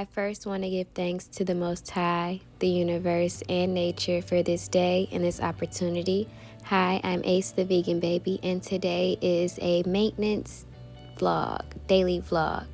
I first want to give thanks to the Most High, the universe, and nature for this day and this opportunity. Hi, I'm Ace the Vegan Baby, and today is a maintenance vlog, daily vlog.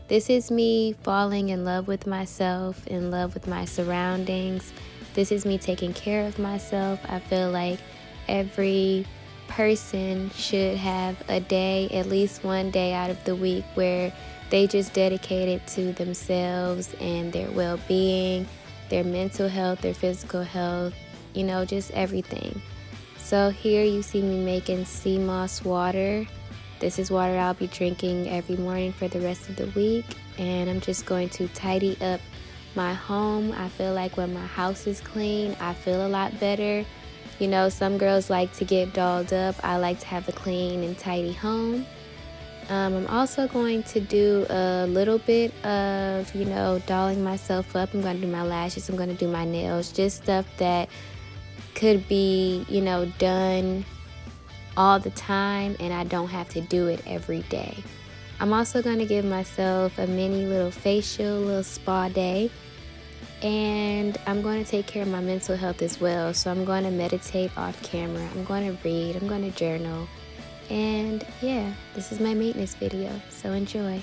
This is me falling in love with myself, in love with my surroundings. This is me taking care of myself. I feel like every person should have a day, at least one day out of the week, where they just dedicate it to themselves and their well-being, their mental health, their physical health, just everything. So here you see me making sea moss water. This is water I'll be drinking every morning for the rest of the week. And I'm just going to tidy up my home. I feel like when my house is clean, I feel a lot better. Some girls like to get dolled up. I like to have a clean and tidy home. I'm also going to do a little bit of, dolling myself up. I'm going to do my lashes. I'm going to do my nails. Just stuff that could be, done all the time and I don't have to do it every day. I'm also going to give myself a mini little facial, little spa day. And I'm going to take care of my mental health as well. So I'm going to meditate off camera. I'm going to read. I'm going to journal. And yeah, this is my maintenance video, so enjoy.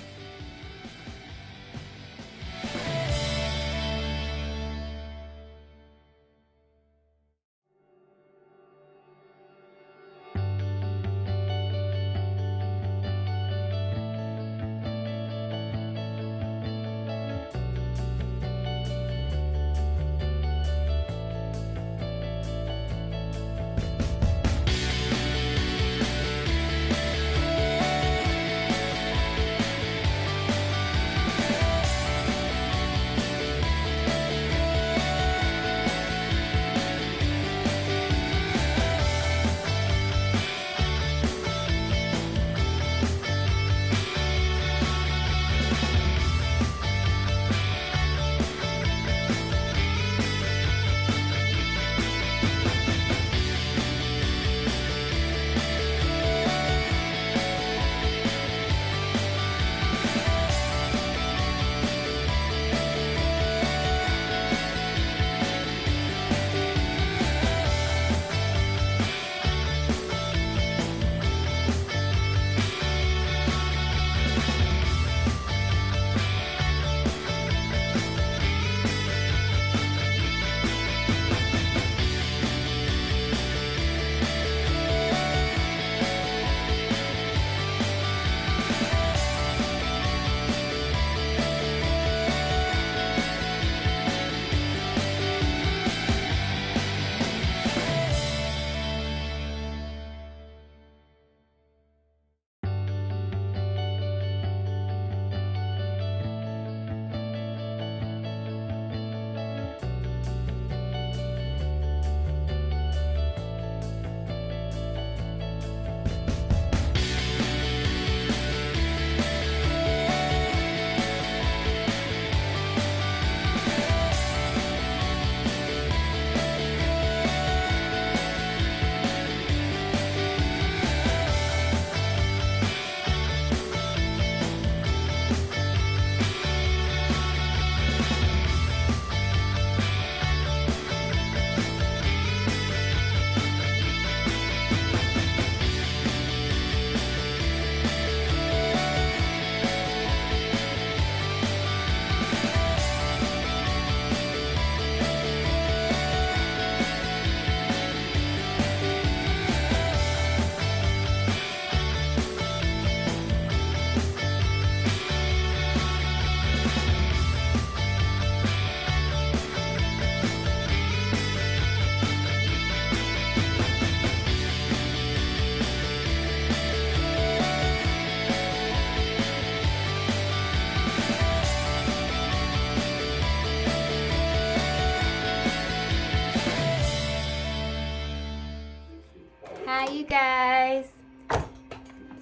Hi you guys.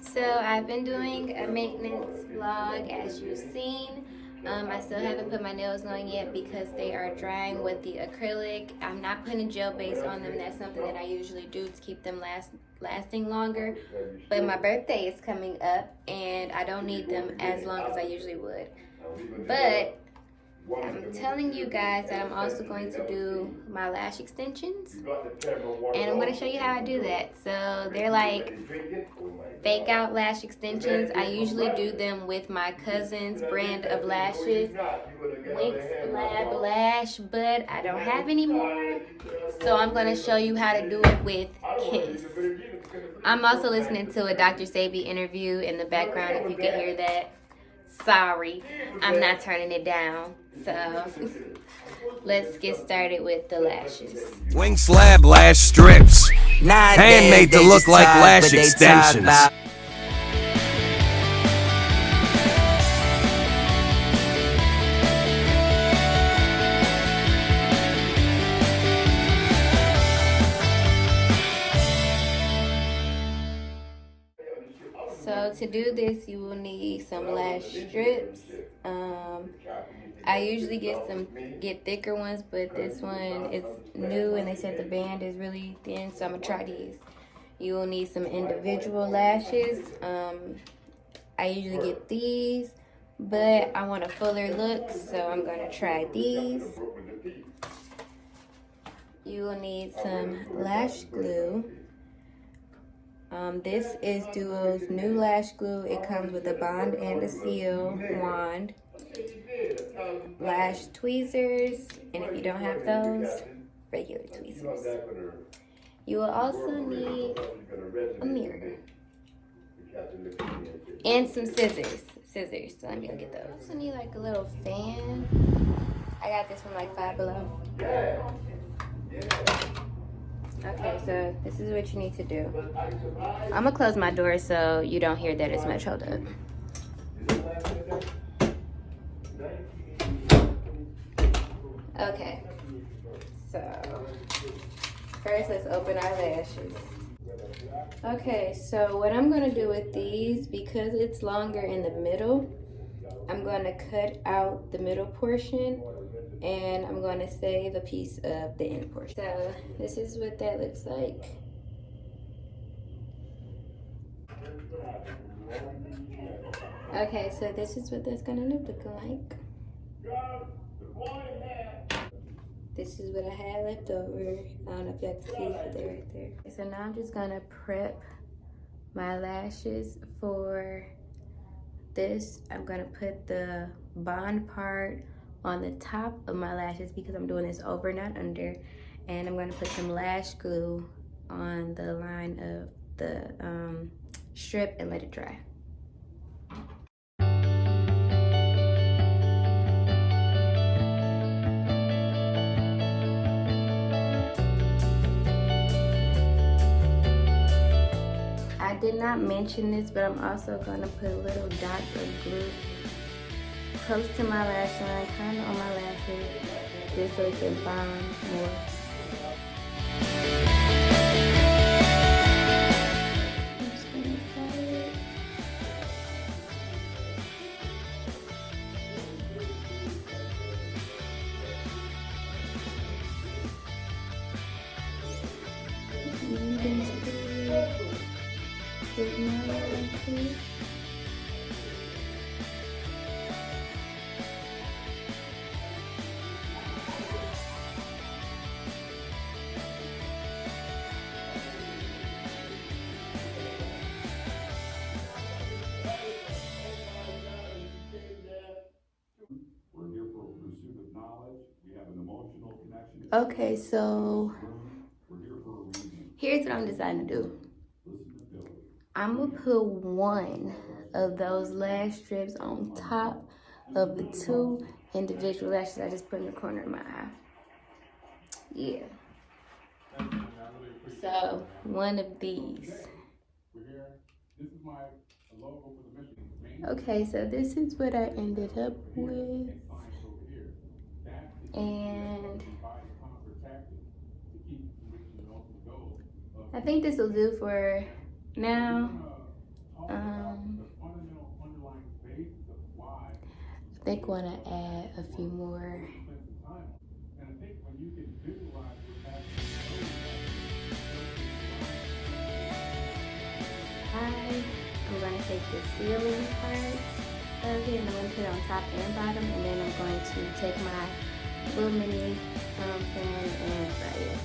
So I've been doing a maintenance vlog as you've seen. I still haven't put my nails on yet because they are drying with the acrylic. I'm not putting a gel base on them. That's something that I usually do to keep them lasting longer. But my birthday is coming up and I don't need them as long as I usually would. But I'm telling you guys that I'm also going to do my lash extensions, and I'm going to show you how I do that. So they're like fake out lash extensions. I usually do them with my cousin's brand of lashes, Winx Lab Lash, but I don't have any more, so I'm going to show you how to do it with Kiss. I'm also listening to a Dr. Sebi interview in the background, if you can hear that. Sorry, I'm not turning it down. So let's get started with the lashes. Winx Lab lash strips, handmade to look like lash extensions. So to do this, you will need some lash strips. I usually get thicker ones, but this one is new and they said the band is really thin, so I'm gonna try these. You will need some individual lashes. I usually get these, but I want a fuller look, so I'm gonna try these. You will need some lash glue. This is Duo's new lash glue. It comes with a bond and a seal wand, lash tweezers, and if you don't have those, regular tweezers. You will also need a mirror and some scissors. So let me go get those. I also need like a little fan. I got this from like Five Below. Okay, so this is what you need to do. I'm gonna close my door so you don't hear that as much. Hold up. Okay, so first let's open our lashes. Okay, so what I'm gonna do with these, because it's longer in the middle, I'm gonna cut out the middle portion and I'm going to save a piece of the end portion. So this is what that looks like. Okay, so this is what that's going to look like. This is what I had left over. I don't know if y'all can see, but they're right there. So now I'm just going to prep my lashes for this. I'm going to put the bond part on the top of my lashes because I'm doing this over, not under. And I'm going to put some lash glue on the line of the strip and let it dry. I did not mention this, but I'm also going to put little dots of glue close to my lash line, kind of on my lashes, just so it can bond more. I'm just gonna apply it. Okay, so here's what I'm deciding to do. I'm gonna put one of those lash strips on top of the two individual lashes I just put in the corner of my eye. Yeah. So one of these. Okay, so this is what I ended up with. And I think this will do for now. I think I want to add a few more. I'm going to take the sealing part of it, and I'm going to put it on top and bottom, and then I'm going to take my little mini pan and fry it.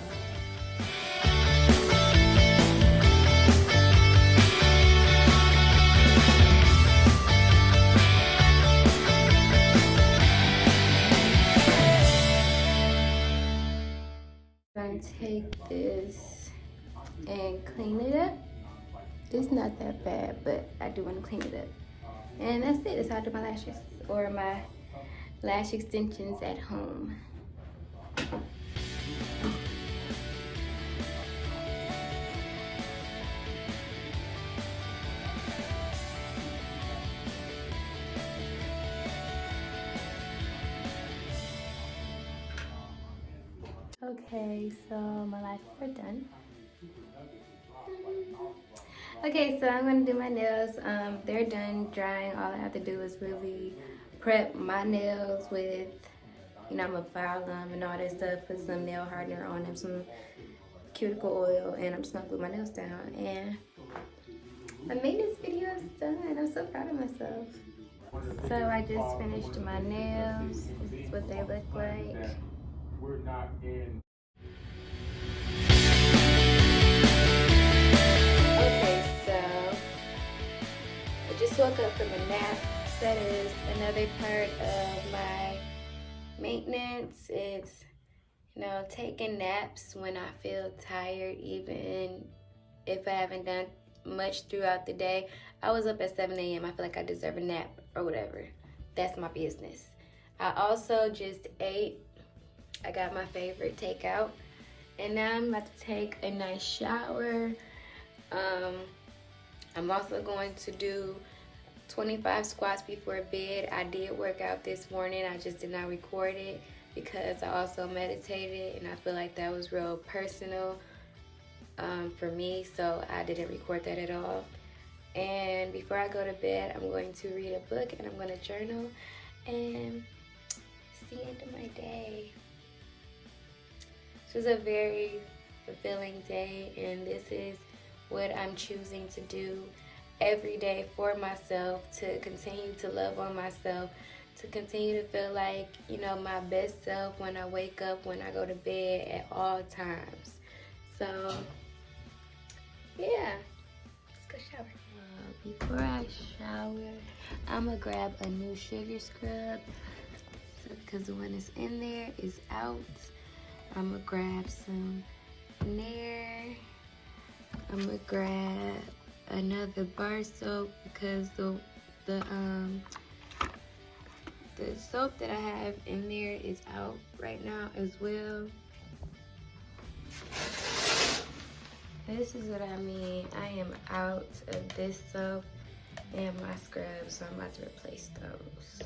I'm going to take this and clean it up. It's not that bad, but I do want to clean it up. And that's it. That's how I do my lashes, or my lash extensions at home. Okay, so my lashes are done. Okay, so I'm gonna do my nails. They're done drying. All I have to do is really prep my nails with, I'm gonna file them and all that stuff. Put some nail hardener on them, some cuticle oil, and I'm just gonna glue my nails down. And I made this video done. I'm so proud of myself. So I just finished my nails. This is what they look like. We're not in. Okay, so I just woke up from a nap. That is another part of my maintenance. It's, taking naps when I feel tired, even if I haven't done much throughout the day. I was up at 7 a.m. I feel like I deserve a nap or whatever. That's my business. I also just ate. I got my favorite takeout. And now I'm about to take a nice shower. I'm also going to do 25 squats before bed. I did work out this morning. I just did not record it because I also meditated, and I feel like that was real personal for me, so I didn't record that at all. And before I go to bed, I'm going to read a book, and I'm going to journal, and it's the end of my day. This was a very fulfilling day, and this is what I'm choosing to do every day for myself, to continue to love on myself, to continue to feel like, my best self when I wake up, when I go to bed, at all times. So, yeah, let's go shower. Before I shower, I'm gonna grab a new sugar scrub because the one that's in there is out. I'm gonna grab some Nair. I'm gonna grab another bar soap because the soap that I have in there is out right now as well. This is what I mean. I am out of this soap and my scrubs, so I'm about to replace those.